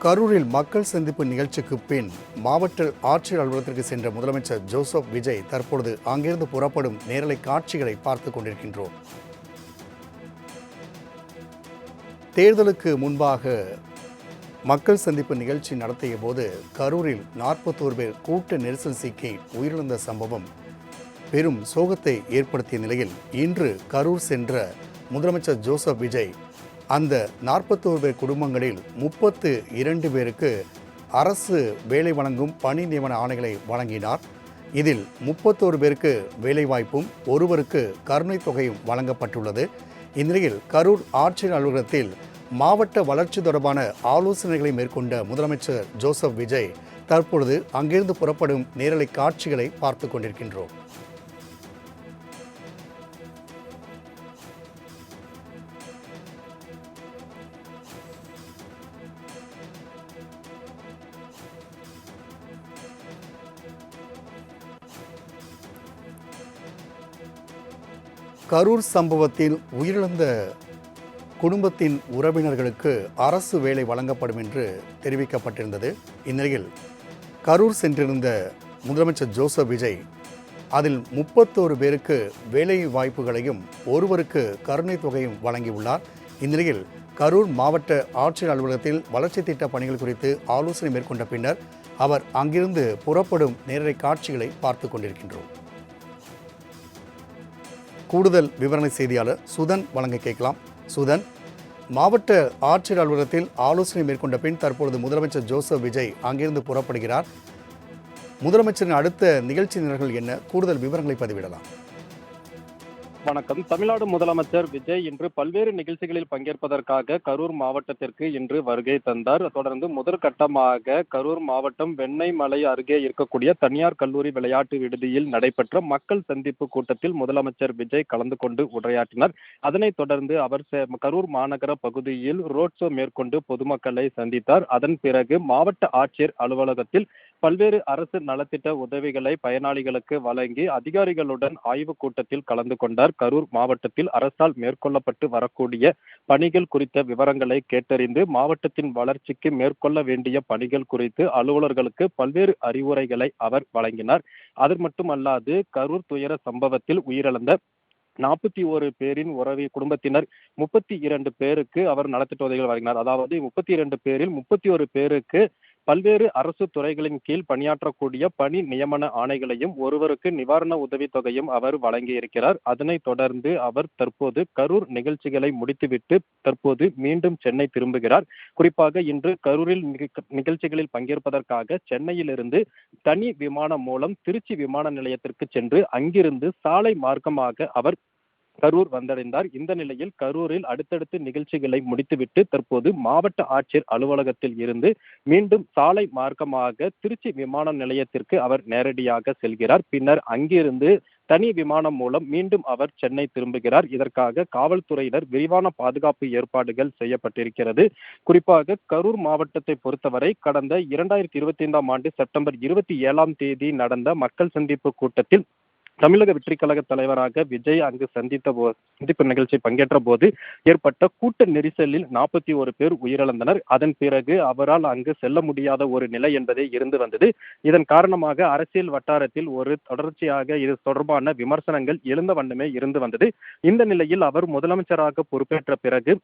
கரூரில் மக்கள் சந்திப்பு நிகழ்ச்சிக்கு பின் மாவட்ட ஆட்சியர் அலுவலகத்திற்கு சென்ற முதலமைச்சர் ஜோசப் விஜய் தற்பொழுது அங்கிருந்து புறப்படும் நேரலை காட்சிகளை பார்த்துக் கொண்டிருக்கின்றோம். தேர்தலுக்கு முன்பாக மக்கள் சந்திப்பு நிகழ்ச்சி நடத்திய போது கரூரில் 41 பேர் கூட்ட நெரிசல் சிக்கி உயிரிழந்த சம்பவம் பெரும் சோகத்தை ஏற்படுத்திய நிலையில் இன்று கரூர் சென்ற முதலமைச்சர் ஜோசப் விஜய் அந்த 41 பேர் குடும்பங்களில் 32 பேருக்கு அரசு வேலை வழங்கும் பணி நியமன ஆணைகளை வழங்கினார். இதில் 31 பேருக்கு வேலைவாய்ப்பும் ஒருவருக்கு கருணை தொகையும் வழங்கப்பட்டுள்ளது. இந்நிலையில் கரூர் ஆட்சியர் அலுவலகத்தில் மாவட்ட வளர்ச்சி தொடர்பான ஆலோசனைகளை மேற்கொண்ட முதலமைச்சர் ஜோசப் விஜய் தற்பொழுது அங்கிருந்து புறப்படும் நேரலை காட்சிகளை பார்த்து கொண்டிருக்கின்றோம். கரூர் சம்பவத்தில் உயிரிழந்த குடும்பத்தின் உறவினர்களுக்கு அரசு வேலை வழங்கப்படும் என்று தெரிவிக்கப்பட்டிருந்தது. இந்நிலையில் கரூர் சென்றிருந்த முதலமைச்சர் ஜோசப் விஜய் அதில் 31 பேருக்கு வேலை வாய்ப்புகளையும் ஒருவருக்கு கருணை தொகையும் வழங்கியுள்ளார். இந்நிலையில் கரூர் மாவட்ட ஆட்சியர் அலுவலகத்தில் வளர்ச்சி திட்ட பணிகள் குறித்து ஆலோசனை மேற்கொண்ட பின்னர் அவர் அங்கிருந்து புறப்படும் நேரலை காட்சிகளை பார்த்து கொண்டிருக்கின்றோம். கூடுதல் விவரணை செய்தியாளர் சுதன் வழங்க கேட்கலாம். சுதன், மாவட்ட ஆட்சியர் அலுவலகத்தில் ஆலோசனை மேற்கொண்ட பின் தற்பொழுது முதலமைச்சர் ஜோசப் விஜய் அங்கிருந்து புறப்படுகிறார். முதலமைச்சரின் அடுத்த நிகழ்ச்சி நிரல்கள் என்ன? கூடுதல் விவரங்களை பதிவிடலாம். வணக்கம். தமிழ்நாடு முதலமைச்சர் விஜய் இன்று பல்வேறு நிகழ்ச்சிகளில் பங்கேற்பதற்காக கரூர் மாவட்டத்திற்கு இன்று வருகை தந்தார். தொடர்ந்து முதற்கட்டமாக கரூர் மாவட்டம் வெண்ணெய்மலை அருகே இருக்கக்கூடிய தனியார் கல்லூரி விளையாட்டு விடுதியில் நடைபெற்ற மக்கள் சந்திப்பு கூட்டத்தில் முதலமைச்சர் விஜய் கலந்து கொண்டு உரையாற்றினார். அதனைத் தொடர்ந்து அவர் கரூர் மாநகர பகுதியில் ரோட் ஷோ மேற்கொண்டு பொதுமக்களை சந்தித்தார். அதன் பிறகு மாவட்ட ஆட்சியர் அலுவலகத்தில் பல்வேறு அரசு நலத்திட்ட உதவிகளை பயனாளிகளுக்கு வழங்கி அதிகாரிகளுடன் ஆய்வுக் கூட்டத்தில் கலந்து கொண்டார். கரூர் மாவட்டத்தில் அரசால் மேற்கொள்ளப்பட்டு வரக்கூடிய பணிகள் குறித்த விவரங்களை கேட்டறிந்து மாவட்டத்தின் வளர்ச்சிக்கு மேற்கொள்ள வேண்டிய பணிகள் குறித்து அலுவலர்களுக்கு பல்வேறு அறிவுரைகளை அவர் வழங்கினார். அது மட்டுமல்லாது கரூர் துயர சம்பவத்தில் உயிரிழந்த 41 பேரின் குடும்பத்தினர் 32 பேருக்கு அவர் நலத்திட்ட உதவிகள் வழங்கினார். அதாவது 32 பேரில் 31 பேருக்கு பல்வேறு அரசு துறைகளின் கீழ் பணியாற்றக்கூடிய பணி நியமன ஆணைகளையும் ஒருவருக்கு நிவாரண உதவி தொகையும் அவர் வழங்கியிருக்கிறார். அதனைத் தொடர்ந்து அவர் தற்போது கரூர் நிகழ்ச்சிகளை முடித்துவிட்டு தற்போது மீண்டும் சென்னை திரும்புகிறார். குறிப்பாக இன்று கரூரில் நிகழ்ச்சிகளில் பங்கேற்பதற்காக சென்னையிலிருந்து தனி விமானம் மூலம் திருச்சி விமான நிலையத்திற்கு சென்று அங்கிருந்து சாலை மார்க்கமாக அவர் கரூர் வந்தடைந்தார். இந்த நிலையில் கரூரில் அடுத்தடுத்து நிகழ்ச்சிகளை முடித்துவிட்டு தற்போது மாவட்ட ஆட்சியர் அலுவலகத்தில் இருந்து மீண்டும் சாலை மார்க்கமாக திருச்சி விமான நிலையத்திற்கு அவர் நேரடியாக செல்கிறார். பின்னர் அங்கிருந்து தனி விமானம் மூலம் மீண்டும் அவர் சென்னை திரும்புகிறார். இதற்காக காவல்துறையினர் விரிவான பாதுகாப்பு ஏற்பாடுகள் செய்யப்பட்டிருக்கிறது. குறிப்பாக கரூர் மாவட்டத்தை பொறுத்தவரை கடந்த 2025ஆம் ஆண்டு செப்டம்பர் 27ஆம் நடந்த மக்கள் சந்திப்பு கூட்டத்தில் தமிழக வெற்றி கழக தலைவராக விஜய் அங்கு சந்திப்பு நிகழ்ச்சி பங்கேற்ற போது ஏற்பட்ட கூட்ட நெரிசலில் 41 பேர் உயிரிழந்தனர். அதன் பிறகு அவரால் அங்கு செல்ல முடியாத ஒரு நிலை என்பதே இருந்து வந்தது. இதன் காரணமாக அரசியல் வட்டாரத்தில் ஒரு தொடர்ச்சியாக இது தொடர்பான விமர்சனங்கள் எழுந்த வண்ணமே இருந்து வந்தது. இந்த நிலையில் அவர் முதலமைச்சராக பொறுப்பேற்ற பிறகு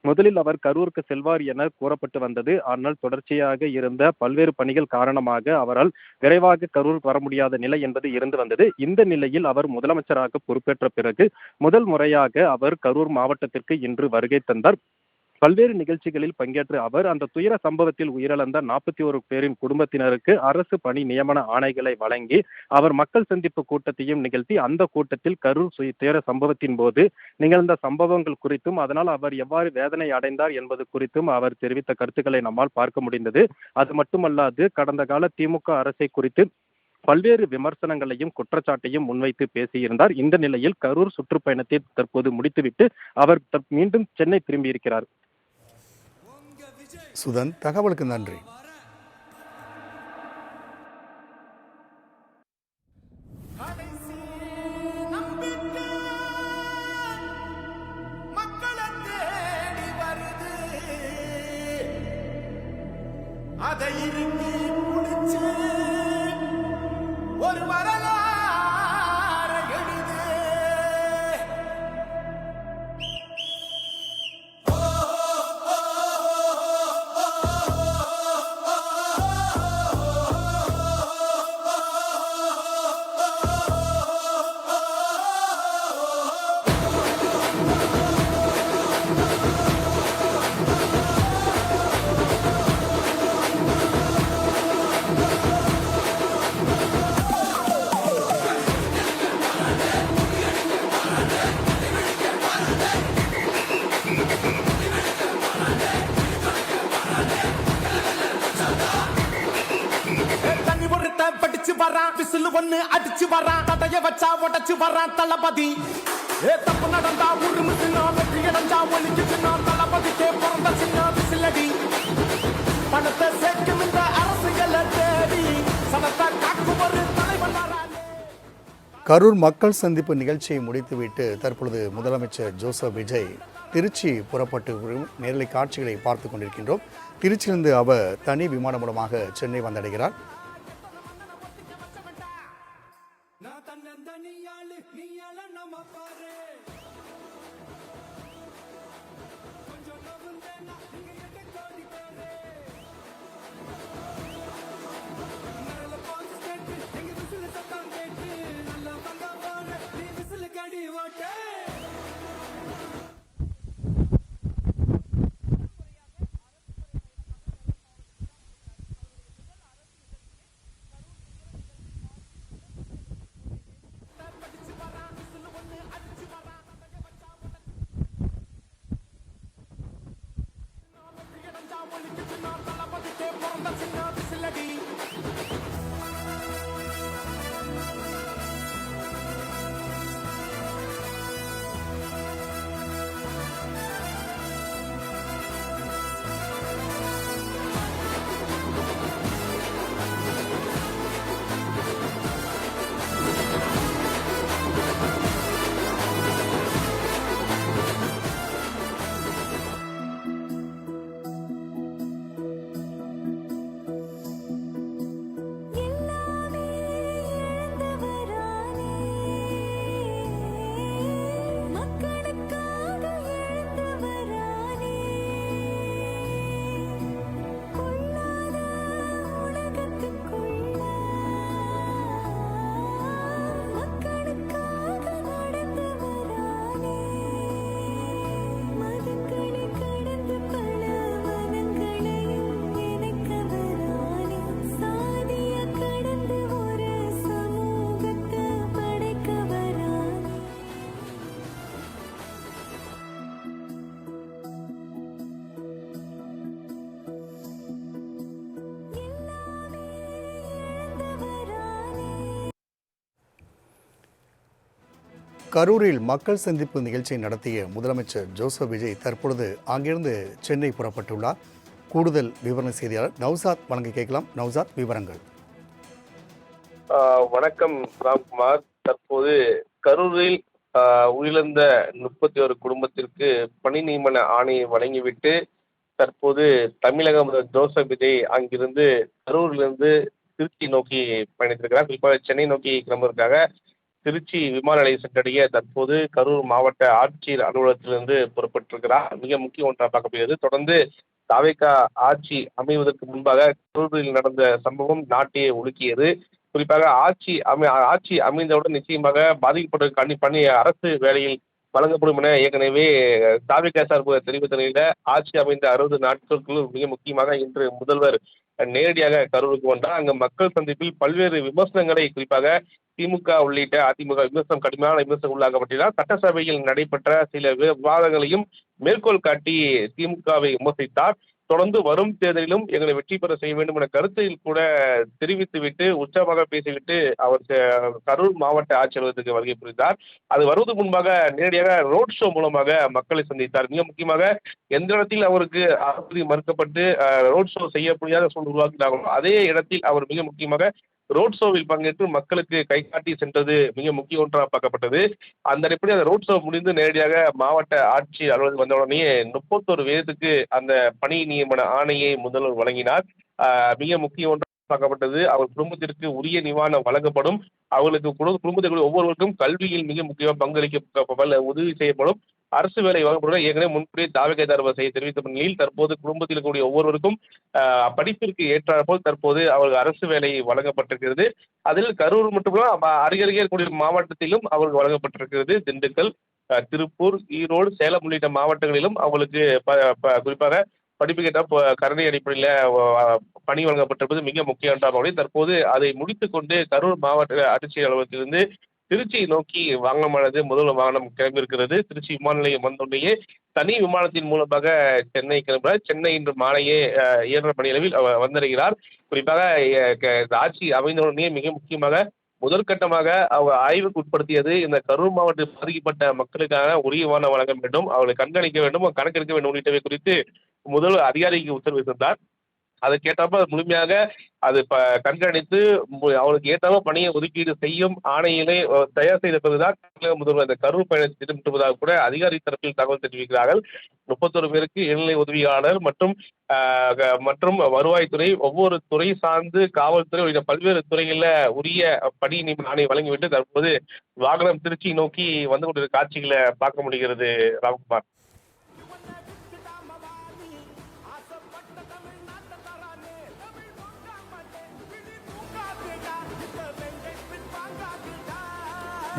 முதலில் அவர் கரூருக்கு செல்வார் என கூறப்பட்டு வந்தது. ஆனால் தொடர்ச்சியாக இருந்த பல்வேறு பணிகள் காரணமாக அவரால் விரைவாக கரூர் வர முடியாத நிலை என்பது இருந்து வந்தது. இந்த நிலையில் அவர் முதலமைச்சராக பொறுப்பேற்ற பிறகு முதல் முறையாக அவர் கரூர் மாவட்டத்திற்கு இன்று வருகை தந்தார். பல்வேறு நிகழ்ச்சிகளில் பங்கேற்று அவர் அந்த துயர சம்பவத்தில் உயிரிழந்த 41 பேரின் குடும்பத்தினருக்கு அரசு பணி நியமன ஆணைகளை வழங்கி அவர் மக்கள் சந்திப்பு கூட்டத்தையும் நிகழ்த்தி அந்த கூட்டத்தில் கரூர் துயர சம்பவத்தின் போது நிகழ்ந்த சம்பவங்கள் குறித்தும் அதனால் அவர் எவ்வாறு வேதனை அடைந்தார் என்பது குறித்தும் அவர் தெரிவித்த கருத்துக்களை நம்மால் பார்க்க முடிந்தது. அது மட்டுமல்லாது கடந்த கால திமுக அரசை குறித்து பல்வேறு விமர்சனங்களையும் குற்றச்சாட்டையும் முன்வைத்து பேசியிருந்தார். இந்த நிலையில் கரூர் சுற்றுப்பயணத்தை தற்போது முடித்துவிட்டு அவர் மீண்டும் சென்னை திரும்பியிருக்கிறார். சுதன், தகவலுக்கு நன்றி. அதை இறுக்கி முடிச்சு ஒரு வரலாறு எழுது. தண்ணி ஒருத்த படிச்சு வரான், விசில் ஒண்ணு அடிச்சு வரான், தடைய வச்சா உடச்சு வரான் தளபதி. தப்பு நடந்தா உருமு சின்ன, வெற்றி அடைஞ்சா ஒலிக்கு சின்ன, தளபதிக்கே பிறந்த சின்ன விசிலடி. பணத்தை சேர்க்கும் இந்த அரசுகளை தேடி சனத்தை காக்கும் ஒரு தலைவன் வரானே. கரூர் மக்கள் சந்திப்பு நிகழ்ச்சியை முடித்துவிட்டு தற்பொழுது முதலமைச்சர் ஜோசப் விஜய் திருச்சி புறப்பட்டு வரும் நேரலை காட்சிகளை பார்த்து கொண்டிருக்கின்றோம். திருச்சியிலிருந்து அவர் தனி விமானம் மூலமாக சென்னை வந்தடைகிறார். நான் தன்னந்தனியாளு, நீ ஆள நம்ம பாரு. கொஞ்சம் நவுந்தேனா, நீங்க எட்டு கோடி பேரு. நல்ல பாட்டு கேட்டு, எங்க விசிலு சத்தம் கேட்டு, நல்ல பங்க போன, நீ விசிலு கடி ஓட்டு. கரூரில் மக்கள் சந்திப்பு நிகழ்ச்சியை நடத்திய முதலமைச்சர் ஜோசப் விஜய் தற்பொழுது அங்கிருந்து சென்னை புறப்பட்டுள்ளார். கூடுதல் விவரண செய்தியாளர் நௌசாத் வழங்க கேட்கலாம். நௌசாத், விவரங்கள். வணக்கம் ராம்குமார். தற்போது கரூரில் உயிரிழந்த 31 குடும்பத்திற்கு பணி நியமன ஆணையை வழங்கிவிட்டு தற்போது தமிழக முதல்வர் ஜோசப் விஜய் அங்கிருந்து கரூரிலிருந்து திருச்சி நோக்கி பயணித்திருக்கிறார். குறிப்பாக சென்னை நோக்கி கிளம்புவதற்காக திருச்சி விமான நிலையம் சென்றடைய தற்போது கரூர் மாவட்ட ஆட்சியர் அலுவலகத்திலிருந்து புறப்பட்டிருக்கிறார். மிக முக்கிய ஒன்றாக பார்க்கப்படுகிறது. தொடர்ந்து தாவேகா ஆட்சி அமைவதற்கு முன்பாக கரூரில் நடந்த சம்பவம் நாட்டையே உலுக்கியது. குறிப்பாக ஆட்சி அமைந்தவுடன் நிச்சயமாக பாதிக்கப்பட்ட பணி அரசு வேலையில் வழங்கப்படும் என ஏற்கனவே தாவேகா சார்பு தெரிவித்த நிலையில ஆட்சி அமைந்த 60 நாட்களுக்குள் மிக முக்கியமாக இன்று முதல்வர் நேரடியாக கரூருக்கு வந்தார். அங்கு மக்கள் சந்திப்பில் பல்வேறு விமர்சனங்களை, குறிப்பாக திமுக உள்ளிட்ட அதிமுக கடுமையான விமர்சனம் உள்ளாக்கப்பட்டார். சட்டசபையில் நடைபெற்ற சில விவாதங்களையும் மேற்கோள் காட்டி திமுகவை விமர்சித்தார். தொடர்ந்து வரும் தேர்தலிலும் எங்களை வெற்றி பெற செய்ய வேண்டும் என கருத்தில் கூட தெரிவித்துவிட்டு உற்சாகமாக பேசிவிட்டு அவர் கரூர் மாவட்ட ஆட்சியர்களுக்கு வருகை புரிந்தார். அது வருவதற்கு முன்பாக நேரடியாக ரோட் ஷோ மூலமாக மக்களை சந்தித்தார். மிக முக்கியமாக எந்த இடத்தில் அவருக்கு அனுமதி மறுக்கப்பட்டு ரோட் ஷோ செய்ய முடியாத சூழல் உருவாக்கினார்களோ அதே இடத்தில் அவர் மிக முக்கியமாக ரோட் ஷோவில் பங்கேற்று மக்களுக்கு கைகாட்டி சென்றது மிக முக்கிய ஒன்றாக பார்க்கப்பட்டது. அந்த அடிப்படையில் அந்த ரோட் ஷோ முடிந்து நேரடியாக மாவட்ட ஆட்சி அலுவலகம் வந்த உடனே 31 பேருக்கு அந்த பணி நியமன ஆணையை முதல்வர் வழங்கினார். மிக முக்கிய ஒன்றாக பார்க்கப்பட்டது. அவர் குடும்பத்திற்கு உரிய நிவாரணம் வழங்கப்படும். அவர்களுக்கு குடும்பத்தில் ஒவ்வொருவருக்கும் கல்வியில் மிக முக்கியமாக பங்களிக்க உதவி செய்யப்படும். அரசு வேலை வழங்கப்படும். ஏற்கனவே முன்கூட்டியே தாவேக்காதார் செய்ய தெரிவித்த நிலையில் தற்போது குடும்பத்தில் இருக்கக்கூடிய ஒவ்வொருவருக்கும் படிப்பிற்கு ஏற்றாற்போல் தற்போது அவர்கள் அரசு வேலை வழங்கப்பட்டிருக்கிறது. அதில் கரூர் மட்டுமல்ல அருகருகே இருக்கக்கூடிய மாவட்டத்திலும் அவர்களுக்கு வழங்கப்பட்டிருக்கிறது. திண்டுக்கல், திருப்பூர், ஈரோடு, சேலம் உள்ளிட்ட மாவட்டங்களிலும் அவர்களுக்கு குறிப்பாக படிப்புக்கேற்ற கருணை அடிப்படையில் பணி வழங்கப்பட்டிருப்பது மிக முக்கிய ஒன்றாக தற்போது அதை முடித்துக் கொண்டு கரூர் மாவட்ட ஆட்சியர் அலுவலகத்திலிருந்து திருச்சியை நோக்கி வாகனமானது முதல் வாகனம் கிளம்பியிருக்கிறது. திருச்சி விமான நிலையம் வந்தோடனேயே தனி விமானத்தின் மூலமாக சென்னை கிளம்புகிறார். சென்னை இன்று மாலையே 7:30 மணி அளவில் வந்தடைகிறார். குறிப்பாக ஆட்சி அமைந்தவுடனே மிக முக்கியமாக முதற்கட்டமாக அவர் ஆய்வுக்கு உட்படுத்தியது இந்த கரூர் மாவட்டத்தில் பாதிக்கப்பட்ட மக்களுக்கான உரிய வாகனம் வழங்க வேண்டும், அவர்களை கண்காணிக்க வேண்டும், கணக்கெடுக்க வேண்டும் உள்ளிட்டவை குறித்து முதல் அதிகாரிக்கு உத்தரவிட்டிருந்தார். அதற்கேற்றாப்ப முழுமையாக அது கண்காணித்து அவருக்கு ஏற்றாம பணியை ஒதுக்கீடு செய்யும் ஆணையினை தயார் செய்த பிறகுதான் தமிழக முதல்வர் அந்த கரூர் பயணத்தை திட்டமிட்டுவதாக கூட அதிகாரி தரப்பில் தகவல் தெரிவிக்கிறார்கள். 31 பேருக்கு இடைநிலை உதவியாளர் மற்றும் வருவாய்த்துறை, ஒவ்வொரு துறை சார்ந்து காவல்துறை உள்ளிட்ட பல்வேறு துறைகளில் உரிய பணி நியமன ஆணை வழங்கிவிட்டு தற்போது வாகனம் திருச்சி நோக்கி வந்து கொண்டிருக்கிற காட்சிகளை பார்க்க முடிகிறது. ராம்குமார்.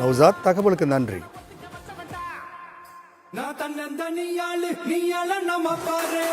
நௌசாத், தகவலுக்கு நன்றி. நான் தன்னந்தனியாளு நீ நம்ம பாரு